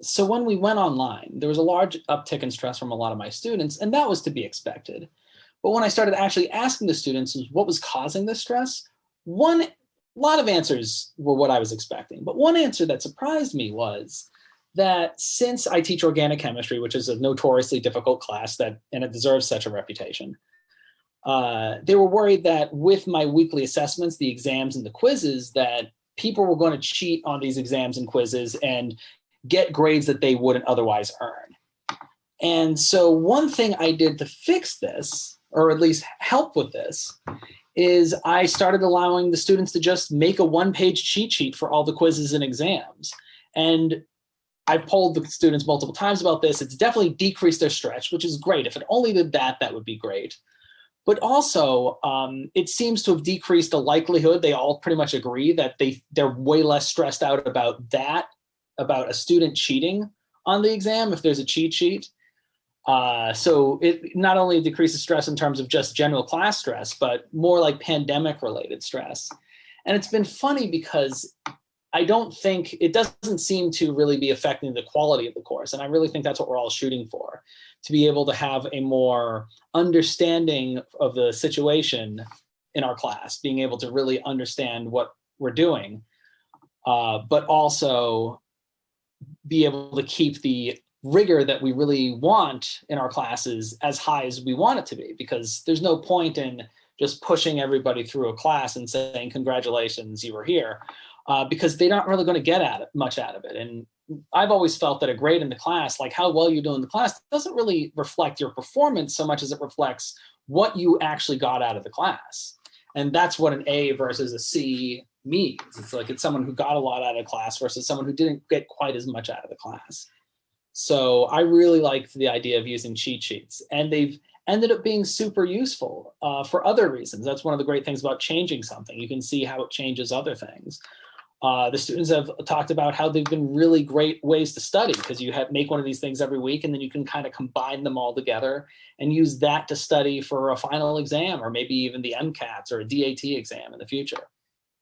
So when we went online, there was a large uptick in stress from a lot of my students, and that was to be expected. But when I started actually asking the students what was causing this stress, one lot of answers were what I was expecting. But one answer that surprised me was that since I teach organic chemistry, which is a notoriously difficult class and it deserves such a reputation, they were worried that with my weekly assessments, the exams and the quizzes, that people were going to cheat on these exams and quizzes and get grades that they wouldn't otherwise earn. And so one thing I did to fix this, or at least help with this, is I started allowing the students to just make a one-page cheat sheet for all the quizzes and exams. And I've polled the students multiple times about this. It's definitely decreased their stress, which is great. If it only did that, that would be great. But also, it seems to have decreased the likelihood. They all pretty much agree that they're way less stressed out about that, about a student cheating on the exam if there's a cheat sheet. So it not only decreases stress in terms of just general class stress, but more like pandemic related stress. And it's been funny because I don't think it doesn't seem to really be affecting the quality of the course. And I really think that's what we're all shooting for, to be able to have a more understanding of the situation in our class, being able to really understand what we're doing, but also be able to keep the rigor that we really want in our classes as high as we want it to be, because there's no point in just pushing everybody through a class and saying, congratulations, you were here, because they're not really going to get much out of it. And I've always felt that a grade in the class, like how well you do in the class, doesn't really reflect your performance so much as it reflects what you actually got out of the class. And that's what an A versus a C means. It's like it's someone who got a lot out of class versus someone who didn't get quite as much out of the class. So I really liked the idea of using cheat sheets, and they've ended up being super useful for other reasons. That's one of the great things about changing something. You can see how it changes other things. The students have talked about how they've been really great ways to study, because you make one of these things every week and then you can kind of combine them all together and use that to study for a final exam, or maybe even the MCATs or a DAT exam in the future.